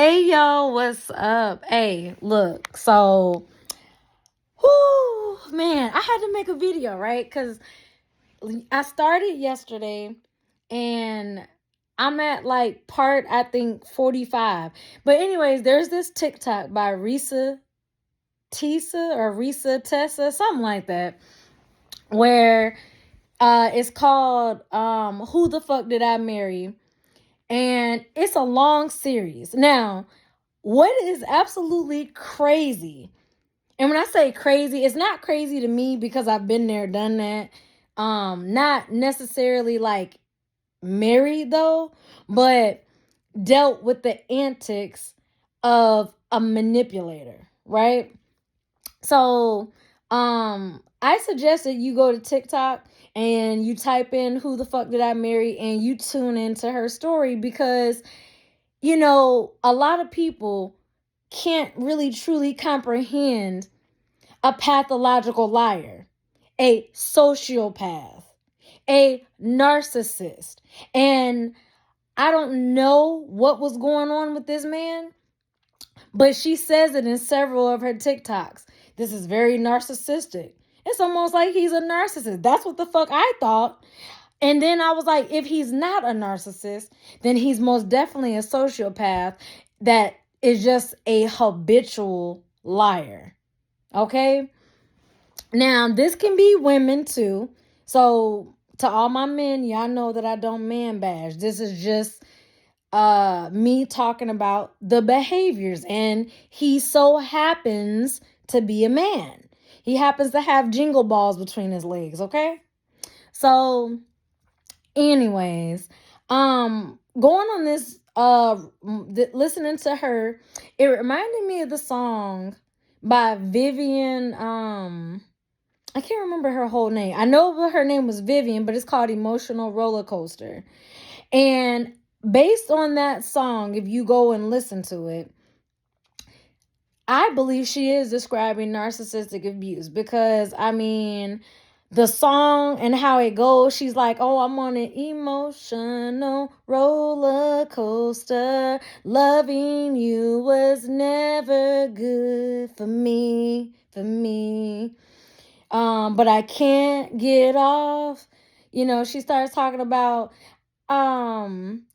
Hey yo, what's up? Hey, look, so whoo man, I had to make a video, right? Because I started yesterday and I'm at like part I think 45. But anyways, there's this TikTok by Risa Tisa or Risa Tessa, something like that, where it's called Who the Fuck Did I Marry? And it's a long series. Now, what is absolutely crazy, and when I say crazy, it's not crazy to me because I've been there, done that. Not necessarily like married though, but dealt with the antics of a manipulator, right? So, I suggest that you go to TikTok and you type in "Who the fuck did I marry?" and you tune into her story because a lot of people can't really truly comprehend a pathological liar, a sociopath, a narcissist. And I don't know what was going on with this man, but she says it in several of her TikToks. This is very narcissistic. It's almost like he's a narcissist. That's what the fuck I thought. And then I was like, if he's not a narcissist, then he's most definitely a sociopath that is just a habitual liar. Okay? Now, this can be women too. So, to all my men, y'all know that I don't man bash. This is just me talking about the behaviors, and he so happens to be a man. He happens to have jingle balls between his legs, okay? So, anyways, going on this listening to her, it reminded me of the song by Vivian. I can't remember her whole name. I know her name was Vivian, but it's called Emotional Roller Coaster. And based on that song, if you go and listen to it, I believe she is describing narcissistic abuse because, the song and how it goes, she's like, oh, I'm on an emotional roller coaster. Loving you was never good for me. But I can't get off. She starts talking about,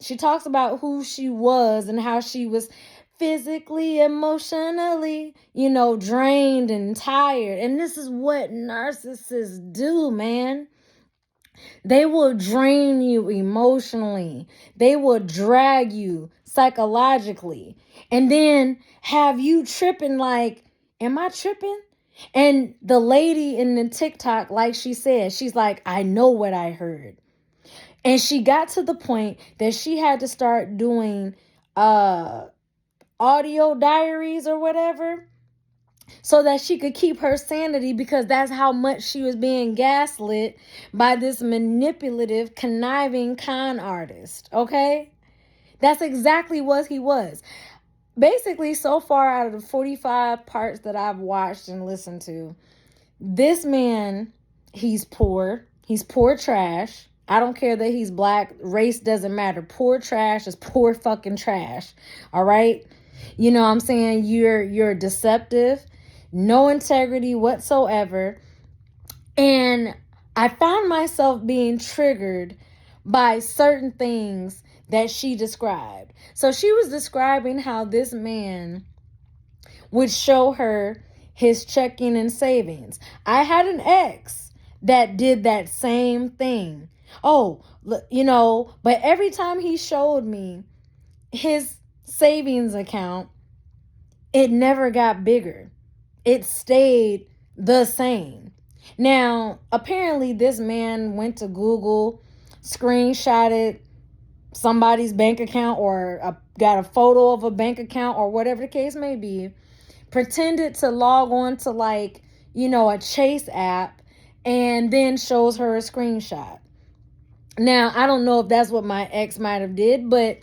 she talks about who she was and how she was physically, emotionally, drained and tired. And this is what narcissists do, man. They will drain you emotionally. They will drag you psychologically. And then have you tripping like, am I tripping? And the lady in the TikTok, like she said, she's like, I know what I heard. And she got to the point that she had to start doing audio diaries or whatever so that she could keep her sanity, because that's how much she was being gaslit by this manipulative, conniving con artist. Okay? That's exactly what he was. Basically, so far out of the 45 parts that I've watched and listened to, this man, he's poor. He's poor trash. I don't care that he's black. Race doesn't matter. Poor trash is poor fucking trash. All right? You know what I'm saying? You're deceptive. No integrity whatsoever. And I found myself being triggered by certain things that she described. So she was describing how this man would show her his checking and savings. I had an ex that did that same thing. Oh, but every time he showed me his savings account, it never got bigger. It stayed the same. Now, apparently this man went to Google, screenshotted somebody's bank account, or got a photo of a bank account, or whatever the case may be, pretended to log on to a Chase app, and then shows her a screenshot. Now, I don't know if that's what my ex might have did, but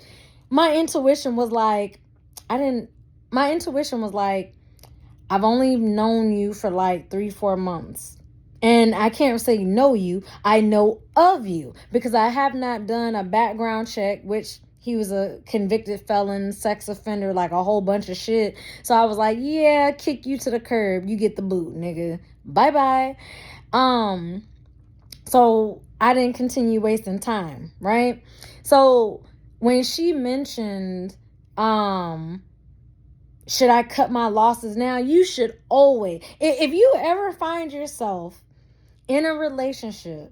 my intuition was like, I've only known you for like 3-4 months. And I can't say know you. I know of you because I have not done a background check, which he was a convicted felon, sex offender, like a whole bunch of shit. So I was like, yeah, kick you to the curb. You get the boot, nigga. Bye-bye. So I didn't continue wasting time, right? So when she mentioned, should I cut my losses now? You should always, if you ever find yourself in a relationship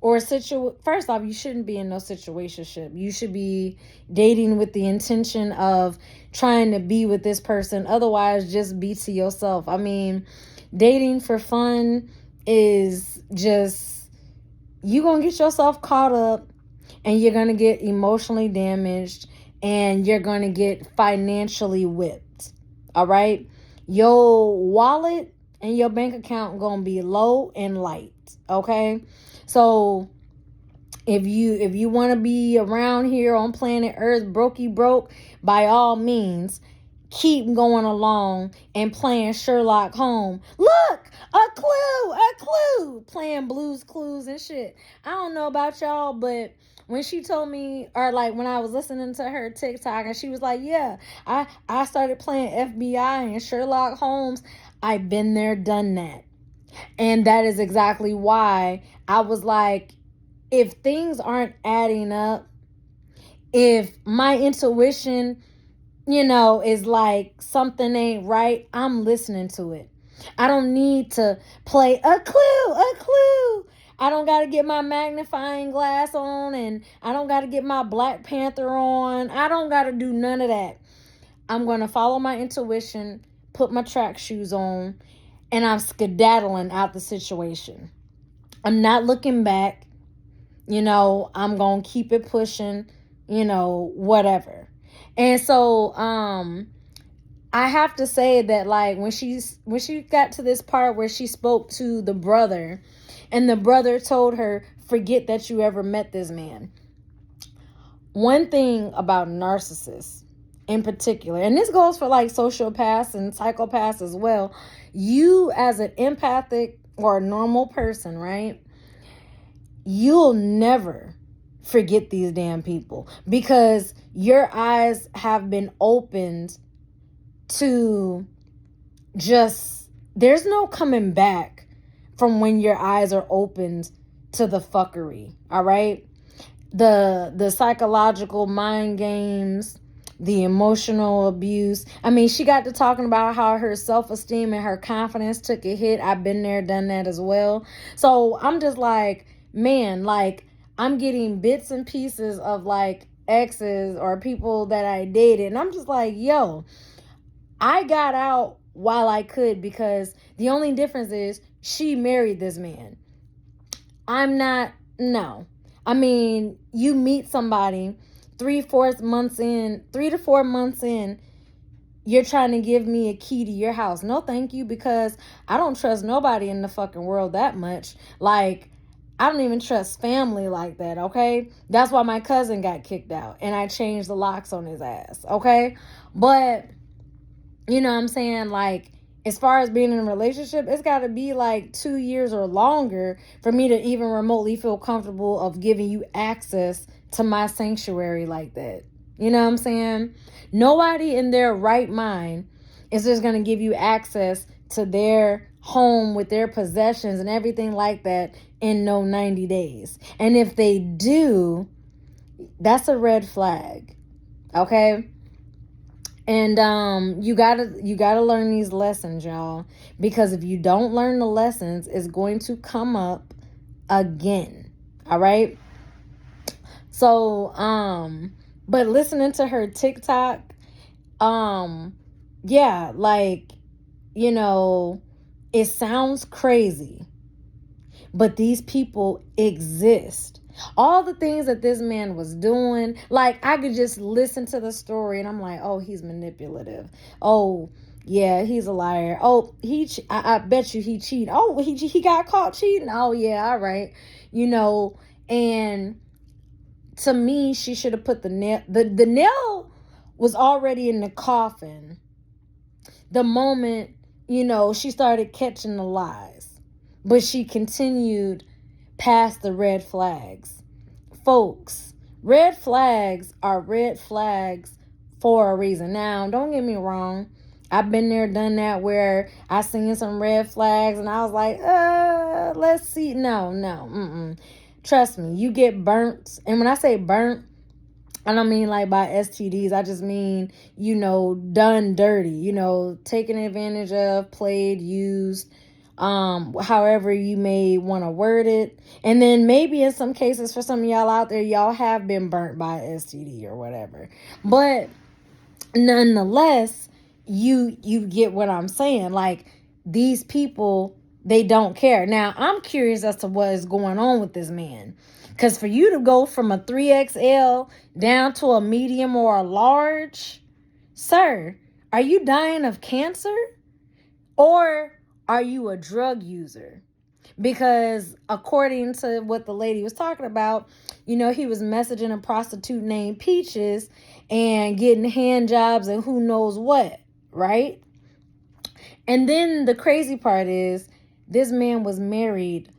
or a first off, you shouldn't be in no situationship. You should be dating with the intention of trying to be with this person. Otherwise, just be to yourself. I mean, dating for fun is just, you gonna get yourself caught up, and you're gonna get emotionally damaged, and you're gonna get financially whipped. All right, your wallet and your bank account gonna be low and light. Okay, so if you want to be around here on planet Earth brokey broke, by all means, keep going along and playing Sherlock Holmes. Look, a clue, playing Blues Clues and shit. I don't know about y'all, but when she told me, or like when I was listening to her TikTok, and she was like, yeah, I started playing FBI and Sherlock Holmes. I've been there, done that. And that is exactly why I was like, if things aren't adding up, if my intuition, is like something ain't right, I'm listening to it. I don't need to play a clue. I don't got to get my magnifying glass on, and I don't got to get my Black Panther on. I don't got to do none of that. I'm going to follow my intuition, put my track shoes on, and I'm skedaddling out the situation. I'm not looking back. I'm going to keep it pushing, whatever. And so, I have to say that, like, when she got to this part where she spoke to the brother, and the brother told her, forget that you ever met this man. One thing about narcissists in particular, and this goes for like sociopaths and psychopaths as well, you as an empathic or a normal person, right? You'll never forget these damn people, because your eyes have been opened to just, there's no coming back from when your eyes are opened to the fuckery. All right, the psychological mind games, the emotional abuse. I mean, she got to talking about how her self-esteem and her confidence took a hit. I've been there, done that as well. So I'm just like, man, like, I'm getting bits and pieces of like exes or people that I dated, and I'm just like, yo, I got out while I could, because the only difference is she married this man. I'm not. No. I mean, you meet somebody 3 to 4 months in, you're trying to give me a key to your house. No, thank you, because I don't trust nobody in the fucking world that much. Like, I don't even trust family like that, okay? That's why my cousin got kicked out, and I changed the locks on his ass, okay? But, you know what I'm saying? Like, as far as being in a relationship, it's got to be like 2 years or longer for me to even remotely feel comfortable of giving you access to my sanctuary like that. You know what I'm saying? Nobody in their right mind is just going to give you access to their home with their possessions and everything like that in no 90 days. And if they do, that's a red flag. Okay? And you gotta learn these lessons, y'all, because if you don't learn the lessons, it's going to come up again. All right. So but listening to her TikTok, yeah, like, it sounds crazy, but these people exist. All the things that this man was doing, like, I could just listen to the story and I'm like, oh, he's manipulative. Oh, yeah, he's a liar. Oh, I bet you he cheated. Oh, he got caught cheating. Oh, yeah, all right. And to me, she should have put the nail. The nail was already in the coffin the moment, she started catching the lies. But she continued past the red flags. Folks, red flags are red flags for a reason. Now, don't get me wrong. I've been there, done that, where I seen some red flags and I was like, let's see. No, no, trust me, you get burnt. And when I say burnt, I don't mean like by STDs. I just mean, done dirty, taken advantage of, played, used, however you may want to word it. And then maybe in some cases, for some of y'all out there, y'all have been burnt by STD or whatever. But nonetheless, you get what I'm saying. Like, these people, they don't care. Now, I'm curious as to what is going on with this man. Because for you to go from a 3XL down to a medium or a large, sir, are you dying of cancer? Or are you a drug user? Because according to what the lady was talking about, he was messaging a prostitute named Peaches and getting hand jobs and who knows what, right? And then the crazy part is, this man was married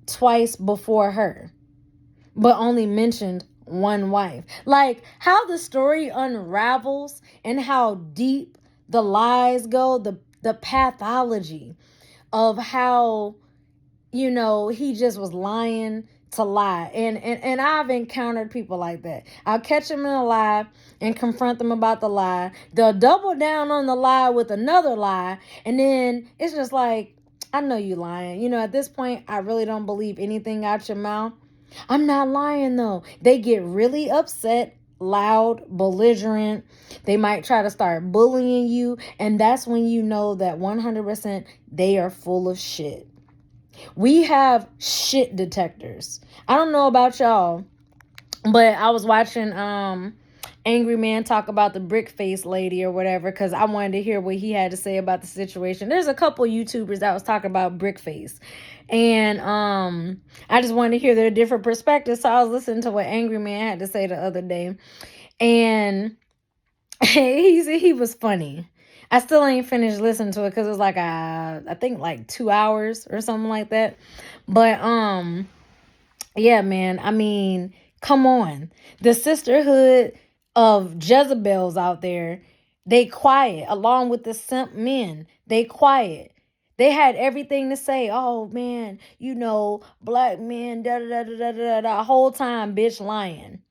twice before her, but only mentioned one wife. Like, how the story unravels and how deep the lies go, the pathology of how, he just was lying to lie. And I've encountered people like that. I'll catch them in a lie and confront them about the lie. They'll double down on the lie with another lie. And then it's just like, I know you lying. At this point, I really don't believe anything out your mouth. I'm not lying though. They get really upset, loud, belligerent. They might try to start bullying you. And that's when you know that 100% they are full of shit. We have shit detectors. I don't know about y'all, but I was watching Angry Man talk about the brick face lady or whatever, because I wanted to hear what he had to say about the situation. There's a couple YouTubers that was talking about brick face, and I just wanted to hear their different perspectives. So I was listening to what Angry Man had to say the other day, and he was funny. I still ain't finished listening to it because it was like I think like 2 hours or something like that. But yeah, man. I mean, come on. The sisterhood of Jezebels out there, they quiet, along with the simp men. They quiet. They had everything to say. Oh man, black men, da da da da da da. Whole time, bitch, lying.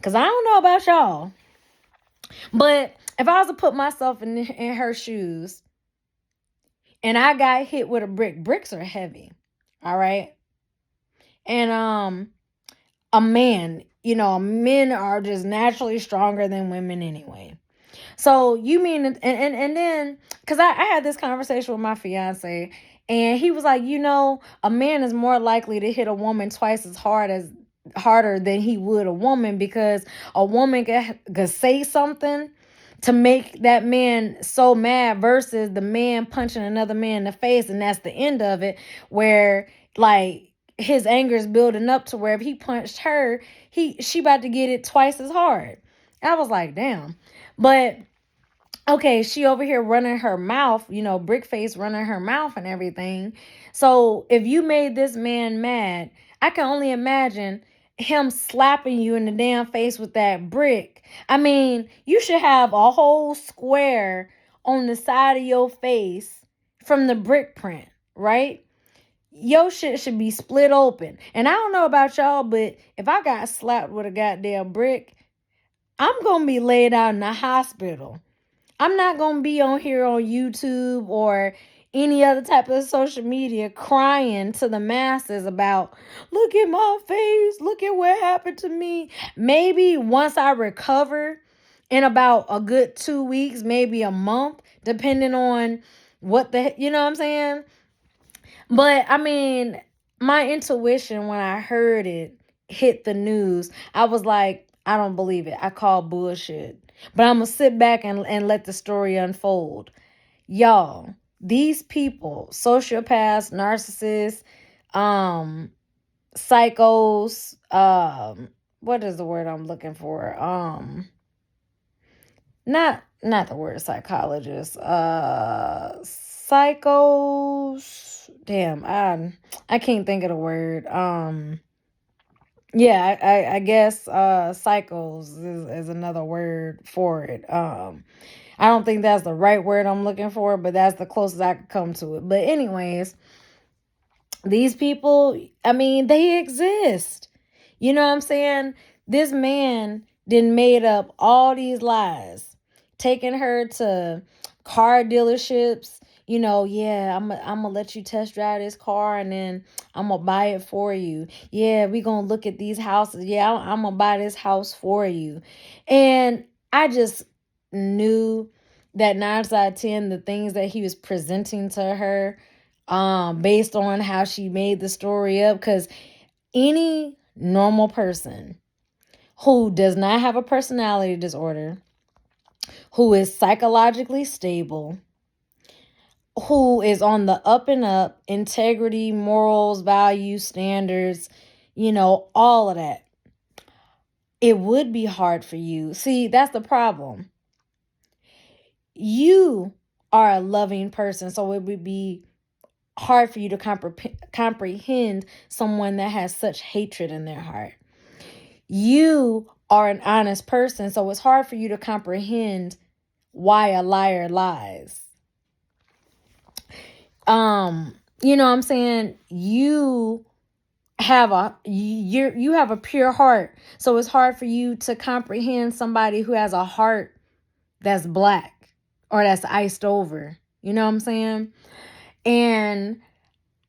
Cause I don't know about y'all, but if I was to put myself in her shoes, and I got hit with a brick, bricks are heavy, all right, and a man, men are just naturally stronger than women anyway. So you mean, and then, because I had this conversation with my fiance, and he was like, a man is more likely to hit a woman twice as harder than he would a woman, because a woman could say something to make that man so mad versus the man punching another man in the face, and that's the end of it, where like his anger is building up to where if he punched her, she about to get it twice as hard. I was like, damn. But okay, she over here running her mouth, brick face running her mouth and everything. So if you made this man mad, I can only imagine him slapping you in the damn face with that brick. I mean, you should have a whole square on the side of your face from the brick print, right? Your shit should be split open. And I don't know about y'all, but if I got slapped with a goddamn brick, I'm going to be laid out in the hospital. I'm not going to be on here on YouTube or any other type of social media crying to the masses about, look at my face, look at what happened to me. Maybe once I recover in about a good 2 weeks, maybe a month, depending on what you know what I'm saying? But I mean, my intuition when I heard it hit the news, I was like, I don't believe it. I call bullshit. But I'm going to sit back and let the story unfold. Y'all, these people, sociopaths, narcissists, psychos, what is the word I'm looking for? Not the word psychologist, psychos. Damn, I can't think of the word. Yeah, I guess psychos is another word for it. I don't think that's the right word I'm looking for, but that's the closest I could come to it. But anyways, these people, I mean, they exist. You know what I'm saying? This man then made up all these lies, taking her to car dealerships. You know, yeah, I'm gonna let you test drive this car and then I'm gonna buy it for you. Yeah, we gonna look at these houses. Yeah, I'm gonna buy this house for you. And I just knew that 9 out of 10, the things that he was presenting to her, based on how she made the story up, because any normal person who does not have a personality disorder, who is psychologically stable, who is on the up and up, integrity, morals, values, standards, all of that, it would be hard for you. See, that's the problem. You are a loving person, so it would be hard for you to comprehend someone that has such hatred in their heart. You are an honest person, so it's hard for you to comprehend why a liar lies. You know what I'm saying? You have a pure heart, so it's hard for you to comprehend somebody who has a heart that's black or that's iced over. You know what I'm saying? And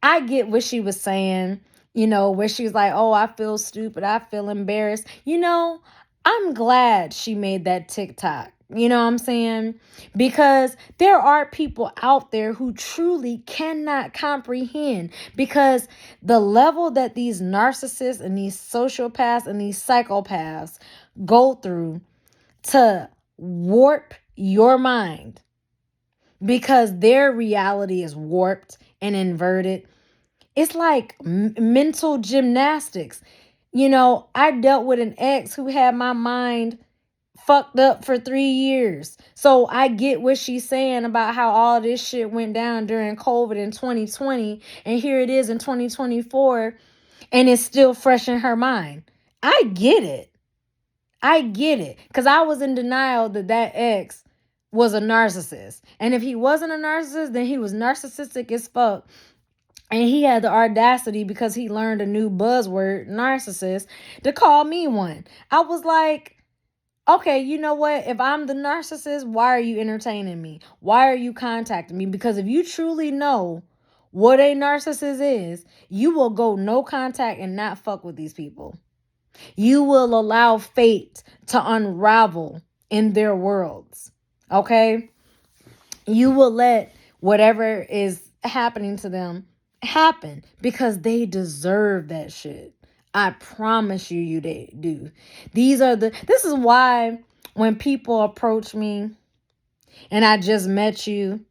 I get what she was saying, where she's like, oh, I feel stupid. I feel embarrassed. I'm glad she made that TikTok. You know what I'm saying? Because there are people out there who truly cannot comprehend, because the level that these narcissists and these sociopaths and these psychopaths go through to warp your mind, because their reality is warped and inverted. It's like mental gymnastics. I dealt with an ex who had my mind fucked up for 3 years. So I get what she's saying about how all this shit went down during COVID in 2020. And here it is in 2024, and it's still fresh in her mind. I get it. Because I was in denial that ex was a narcissist. And if he wasn't a narcissist, then he was narcissistic as fuck. And he had the audacity, because he learned a new buzzword, narcissist, to call me one. I was like, okay, you know what? If I'm the narcissist, why are you entertaining me? Why are you contacting me? Because if you truly know what a narcissist is, you will go no contact and not fuck with these people. You will allow fate to unravel in their worlds. Okay? You will let whatever is happening to them happen, because they deserve that shit. I promise you they do. This is why when people approach me and I just met you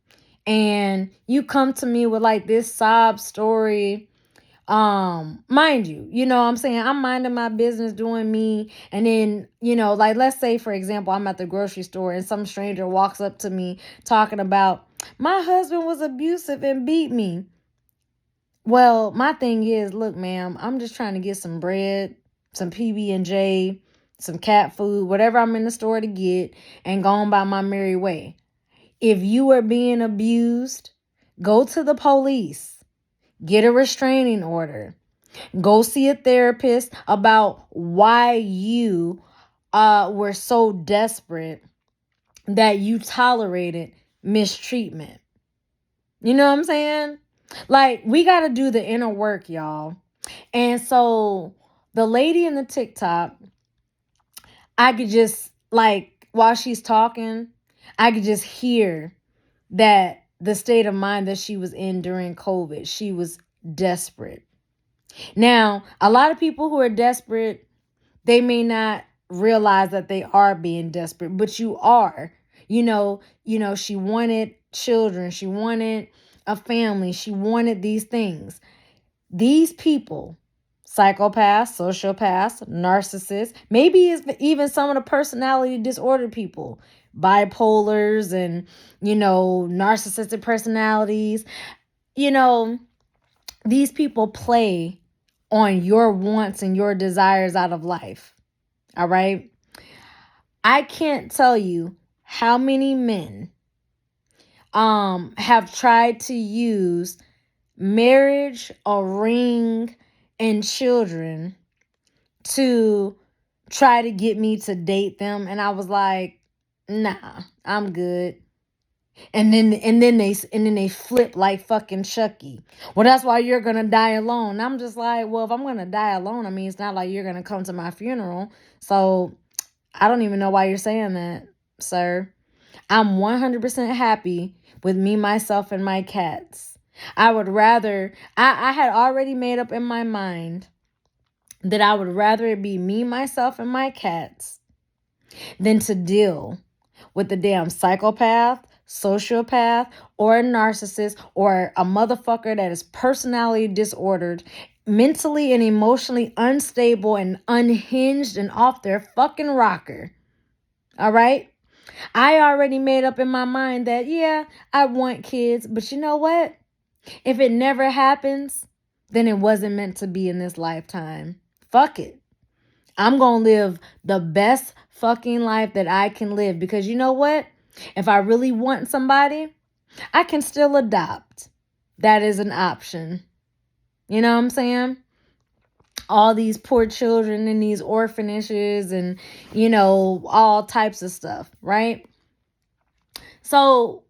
and you come to me with like this sob story, mind you know what I'm saying, I'm minding my business doing me, and then like, let's say for example, I'm at the grocery store and some stranger walks up to me talking about my husband was abusive and beat me. Well, my thing is, look, ma'am, I'm just trying to get some bread, some PB&J, some cat food, whatever I'm in the store to get, and go on by my merry way. If you are being abused, go to the police, get a restraining order, go see a therapist about why you were so desperate that you tolerated mistreatment. You know what I'm saying? Like, we got to do the inner work, y'all. And so the lady in the TikTok, I could just, like, while she's talking, I could just hear that the state of mind that she was in during COVID. She was desperate. Now, a lot of people who are desperate, they may not realize that they are being desperate, but you are. She wanted children. She wanted a family. She wanted these things. These people, psychopaths, sociopaths, narcissists, maybe even some of the personality disorder people, bipolars and, narcissistic personalities, these people play on your wants and your desires out of life. All right? I can't tell you how many men have tried to use marriage, a ring, and children to try to get me to date them, and I was like, nah, I'm good. And then they flip like fucking Chucky. Well, that's why you're gonna die alone. And I'm just like, well, if I'm gonna die alone, I mean, it's not like you're gonna come to my funeral. So I don't even know why you're saying that, sir. I'm 100% happy with me, myself, and my cats. I would rather, I had already made up in my mind that I would rather it be me, myself, and my cats than to deal with the damn psychopath, sociopath, or a narcissist, or a motherfucker that is personality disordered, mentally and emotionally unstable and unhinged and off their fucking rocker. All right? I already made up in my mind that, yeah, I want kids, but you know what? If it never happens, then it wasn't meant to be in this lifetime. Fuck it. I'm going to live the best fucking life that I can live, because you know what? If I really want somebody, I can still adopt. That is an option. You know what I'm saying? All these poor children in these orphanages and, you know, all types of stuff, right? So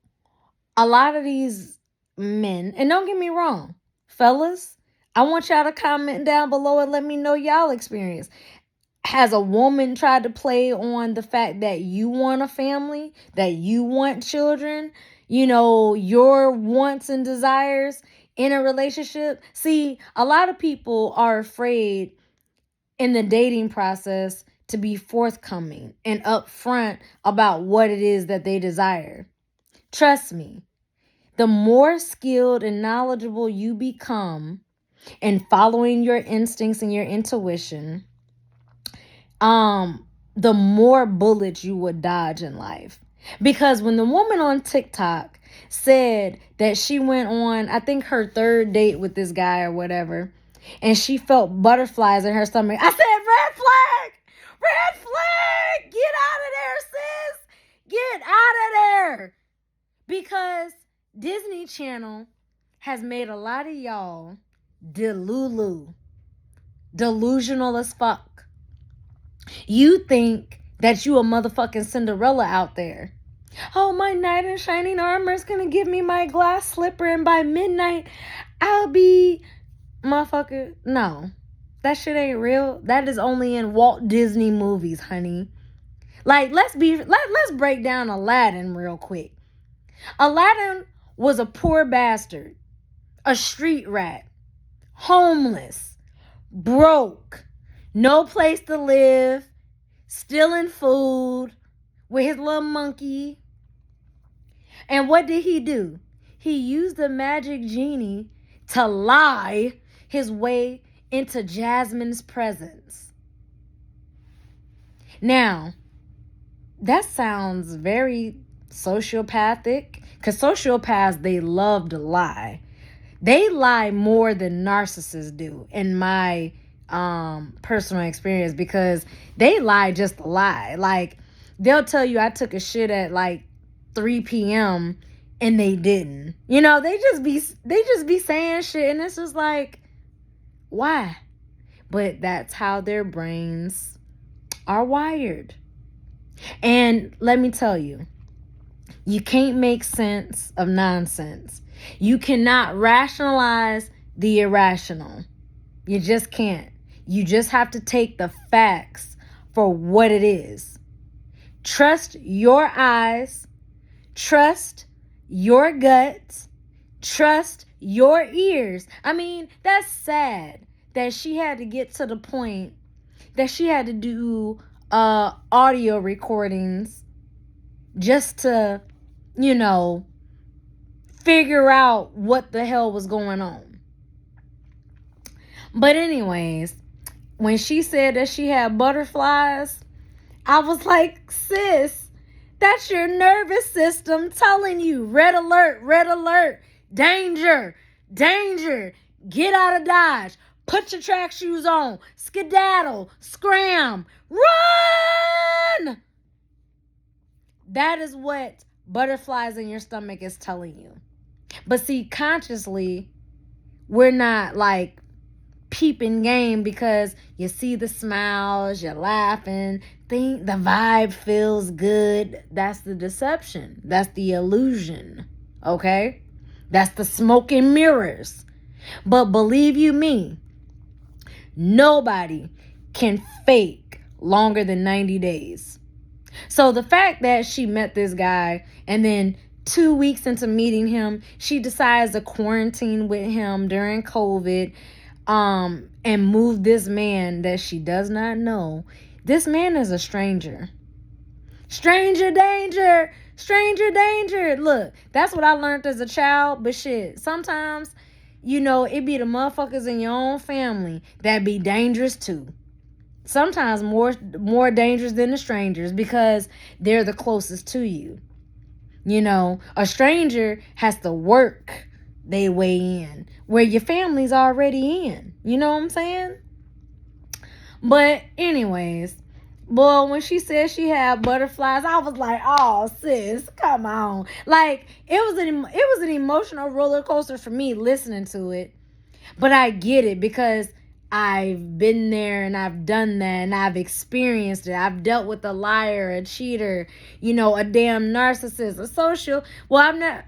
a lot of these men, and don't get me wrong, fellas, I want y'all to comment down below and let me know y'all experience. Has a woman tried to play on the fact that you want a family, that you want children, you know, your wants and desires in a relationship? See, a lot of people are afraid in the dating process to be forthcoming and upfront about what it is that they desire. Trust me, the more skilled and knowledgeable you become in following your instincts and your intuition, the more bullets you would dodge in life. Because when the woman on TikTok said that she went on, I think, her third date with this guy or whatever, and she felt butterflies in her stomach, I said, red flag! Red flag! Get out of there, sis! Get out of there! Because Disney Channel has made a lot of y'all delusional as fuck. You think that you a motherfucking Cinderella out there. Oh, my knight in shining armor is gonna give me my glass slipper, and by midnight I'll be motherfucker. No, that shit ain't real. That is only in Walt Disney movies, honey. Like, let's break down Aladdin real quick. Aladdin was a poor bastard, a street rat, homeless, broke, no place to live, stealing food with his little monkey. And what did he do? He used the magic genie to lie his way into Jasmine's presence. Now, that sounds very sociopathic, because sociopaths, they love to lie. They lie more than narcissists do, in my personal experience, because they lie just to lie. Like, they'll tell you I took a shit at like 3 p.m. and they didn't. You know, they just be saying shit, and it's just like, why? But that's how their brains are wired. And let me tell you, you can't make sense of nonsense. You cannot rationalize the irrational. You just can't. You just have to take the facts for what it is. Trust your eyes. Trust your guts. Trust your ears. I mean, that's sad that she had to get to the point that she had to do audio recordings just to, you know, figure out what the hell was going on. But anyways, when she said that she had butterflies, I was like, sis, that's your nervous system telling you, red alert, danger, danger, get out of Dodge, Put your track shoes on. Skedaddle. Scram. Run! That is what butterflies in your stomach is telling you. But see, consciously, we're not like peeping game because you see the smiles, you're laughing, think the vibe feels good. That's the deception. That's the illusion. Okay? That's the smoke and mirrors. But believe you me, nobody can fake longer than 90 days. So the fact that she met this guy and then 2 weeks into meeting him, she decides to quarantine with him during COVID, and move this man that she does not know. This man is a stranger. Stranger danger. Stranger danger. Look, that's what I learned as a child. But shit, sometimes, it be the motherfuckers in your own family that be dangerous too. Sometimes more dangerous than the strangers because they're the closest to you. A stranger has to work they way in where your family's already in. You know what I'm saying? But anyways, boy, when she said she had butterflies, I was like, oh sis, come on. Like it was an emotional roller coaster for me listening to it. But I get it because I've been there and I've done that and I've experienced it. I've dealt with a liar, a cheater, a damn narcissist, a social. Well,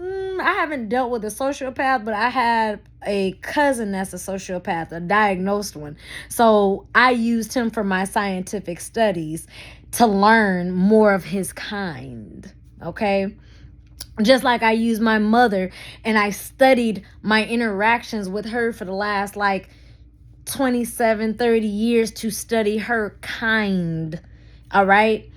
I haven't dealt with a sociopath, but I had a cousin that's a sociopath, a diagnosed one. So I used him for my scientific studies to learn more of his kind. Okay. Just like I used my mother and I studied my interactions with her for the last 27, 30 years to study her kind. All right.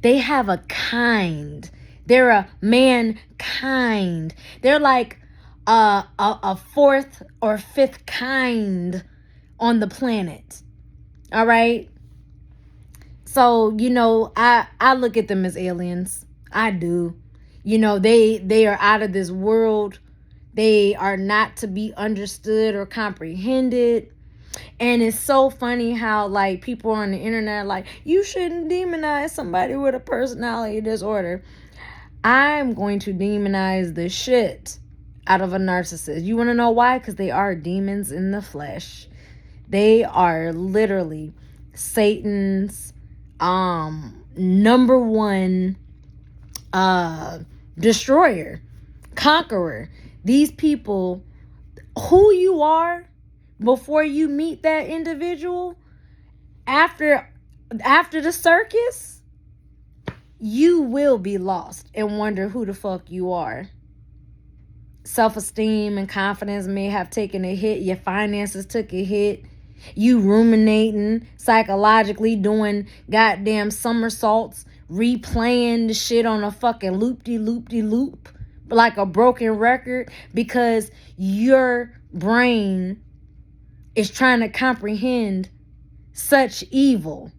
They have a kind. They're a mankind. They're like a fourth or fifth kind on the planet. All right. So, I look at them as aliens. I do. They are out of this world. They are not to be understood or comprehended. And it's so funny how people on the internet you shouldn't demonize somebody with a personality disorder. I'm going to demonize the shit out of a narcissist. You want to know why? Because they are demons in the flesh. They are literally Satan's number one destroyer, conqueror. These people, who you are before you meet that individual, after the circus, you will be lost and wonder who the fuck you are. Self-esteem and confidence may have taken a hit. Your finances took a hit. You ruminating, psychologically doing goddamn somersaults, replaying the shit on a fucking loop like a broken record because your brain is trying to comprehend such evil,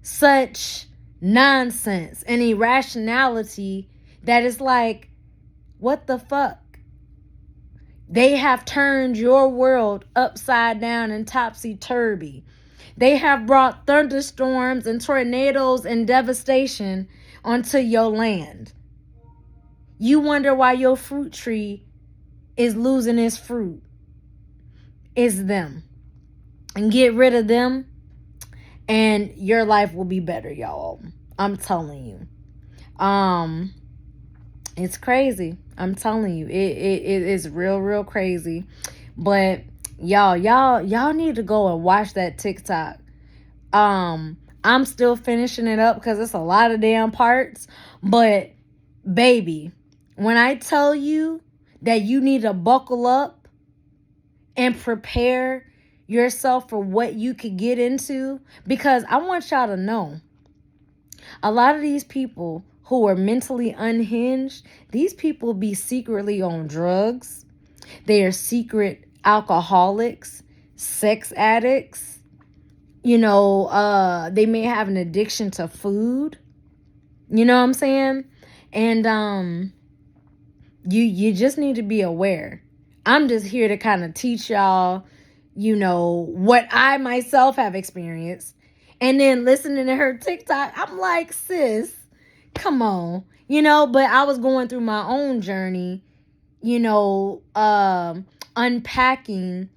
such nonsense and irrationality that is like, what the fuck? They have turned your world upside down and topsy-turvy. They have brought thunderstorms and tornadoes and devastation onto your land. You wonder why your fruit tree is losing its fruit. It's them. And get rid of them and your life will be better, y'all. I'm telling you. It's crazy. I'm telling you. It is real crazy. But y'all need to go and watch that TikTok. I'm still finishing it up because it's a lot of damn parts. But baby, when I tell you that you need to buckle up and prepare yourself for what you could get into, because I want y'all to know a lot of these people who are mentally unhinged, these people be secretly on drugs. They are secret alcoholics, sex addicts. They may have an addiction to food. You know what I'm saying? And you just need to be aware. I'm just here to kind of teach y'all, what I myself have experienced. And then listening to her TikTok, I'm like, sis, come on. But I was going through my own journey, unpacking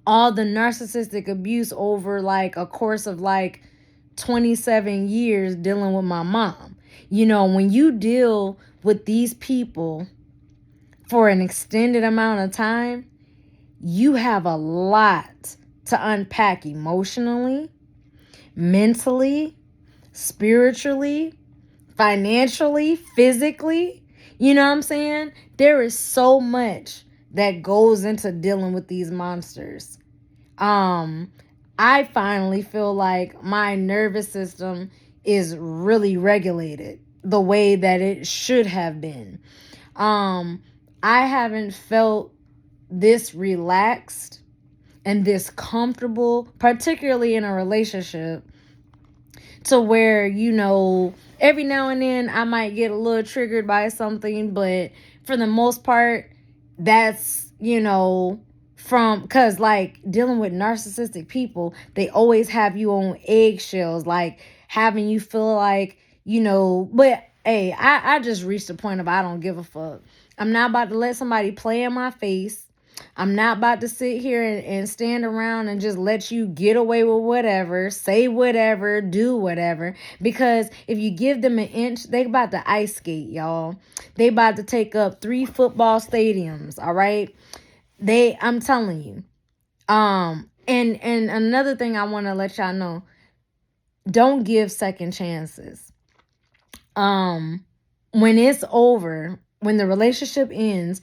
all the narcissistic abuse over like a course of like 27 years dealing with my mom. When you deal with these people for an extended amount of time, you have a lot to unpack emotionally, mentally, spiritually, financially, physically. You know what I'm saying? There is so much that goes into dealing with these monsters. I finally feel like my nervous system is really regulated the way that it should have been. I haven't felt this relaxed and this comfortable, particularly in a relationship, to where, every now and then I might get a little triggered by something, but for the most part, that's, because like dealing with narcissistic people, they always have you on eggshells, like having you feel like, but hey, I just reached the point of I don't give a fuck. I'm not about to let somebody play in my face. I'm not about to sit here and stand around and just let you get away with whatever, say whatever, do whatever. Because if you give them an inch, they about to ice skate, y'all. They about to take up 3 football stadiums, all right? I'm telling you. And another thing I want to let y'all know, don't give second chances. When it's over, when the relationship ends,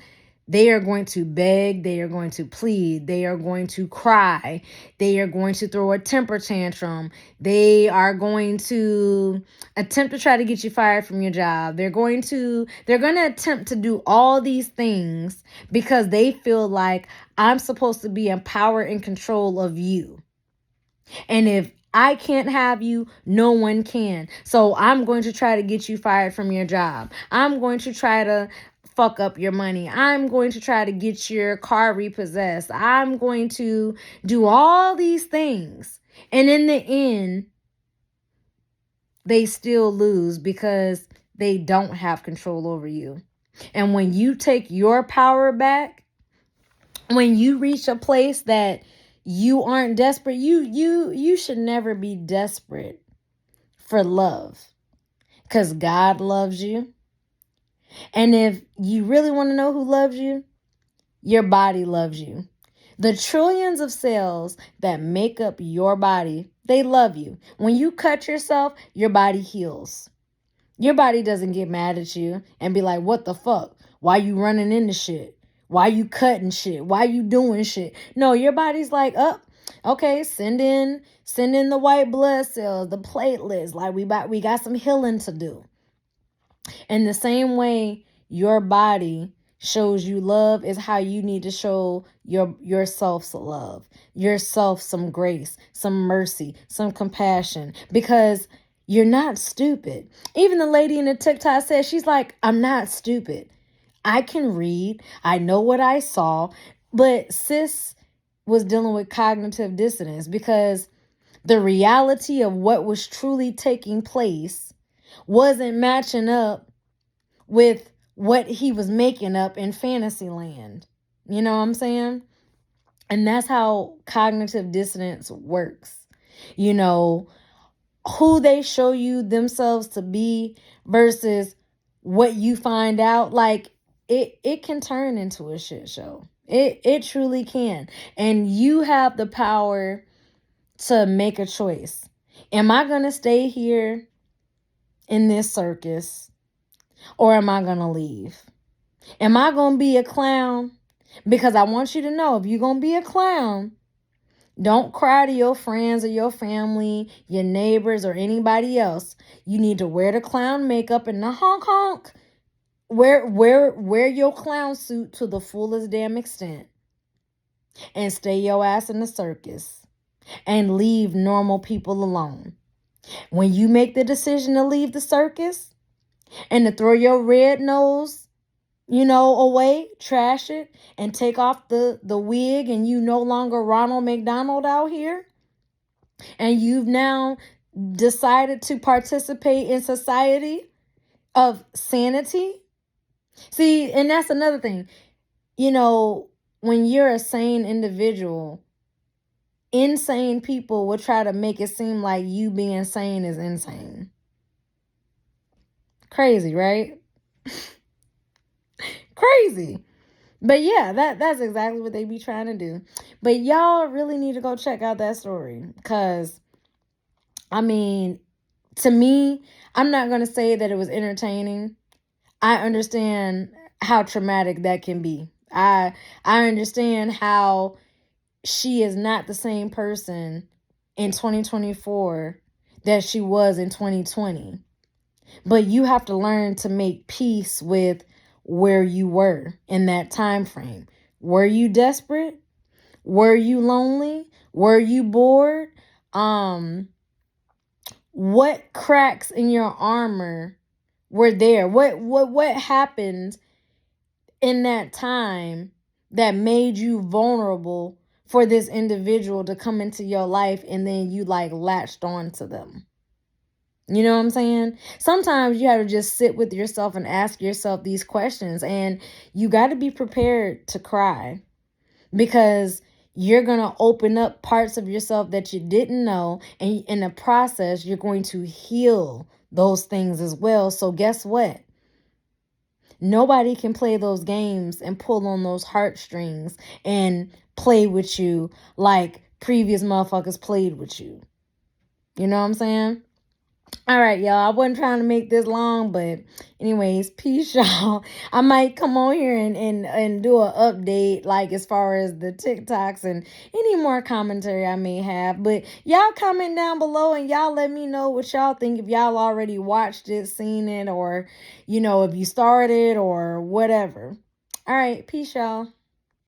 they are going to beg, they are going to plead, they are going to cry, they are going to throw a temper tantrum, they are going to attempt to try to get you fired from your job. They're going to attempt to do all these things because they feel like I'm supposed to be in power and control of you. And if I can't have you, no one can. So I'm going to try to get you fired from your job. I'm going to try to fuck up your money. I'm going to try to get your car repossessed. I'm going to do all these things. And in the end, they still lose because they don't have control over you. And when you take your power back, when you reach a place that you aren't desperate, you should never be desperate for love, because God loves you. And if you really want to know who loves you, your body loves you. The trillions of cells that make up your body, they love you. When you cut yourself, your body heals. Your body doesn't get mad at you and be like, what the fuck? Why you running into shit? Why you cutting shit? Why you doing shit? No, your body's like, okay, send in the white blood cells, the platelets. Like we got some healing to do. And the same way your body shows you love is how you need to show yourself some love, yourself some grace, some mercy, some compassion, because you're not stupid. Even the lady in the TikTok said, she's like, I'm not stupid. I can read. I know what I saw. But sis was dealing with cognitive dissonance because the reality of what was truly taking place wasn't matching up with what he was making up in fantasy land. You know what I'm saying? And that's how cognitive dissonance works. Who they show you themselves to be versus what you find out, like it can turn into a shit show. It truly can. And you have the power to make a choice. Am I going to stay here in this circus, or am I going to leave? Am I going to be a clown? Because I want you to know, if you're going to be a clown, don't cry to your friends or your family, your neighbors, or anybody else. You need to wear the clown makeup and the honk. Wear your clown suit to the fullest damn extent. And stay your ass in the circus. And leave normal people alone. When you make the decision to leave the circus and to throw your red nose away, trash it, and take off the wig, and you no longer Ronald McDonald out here, and you've now decided to participate in society of sanity. See, and that's another thing. When you're a sane individual, insane people will try to make it seem like you being sane is insane. Crazy, right? Crazy. But yeah, that's exactly what they be trying to do. But y'all really need to go check out that story. Because, I mean, to me, I'm not going to say that it was entertaining. I understand how traumatic that can be. I understand how she is not the same person in 2024 that she was in 2020. But you have to learn to make peace with where you were in that time frame. Were you desperate? Were you lonely? Were you bored? What cracks in your armor were there? What happened in that time that made you vulnerable for this individual to come into your life, and then you latched on to them? You know what I'm saying? Sometimes you have to just sit with yourself and ask yourself these questions, and you got to be prepared to cry, because you're going to open up parts of yourself that you didn't know, and in the process, you're going to heal those things as well. So guess what? Nobody can play those games and pull on those heartstrings and play with you like previous motherfuckers played with you. You know what I'm saying? All right, y'all. I wasn't trying to make this long, but anyways, peace, y'all. I might come on here and do an update, as far as the TikToks and any more commentary I may have. But y'all comment down below and y'all let me know what y'all think. If y'all already watched it, seen it, or if you started or whatever. All right, peace, y'all.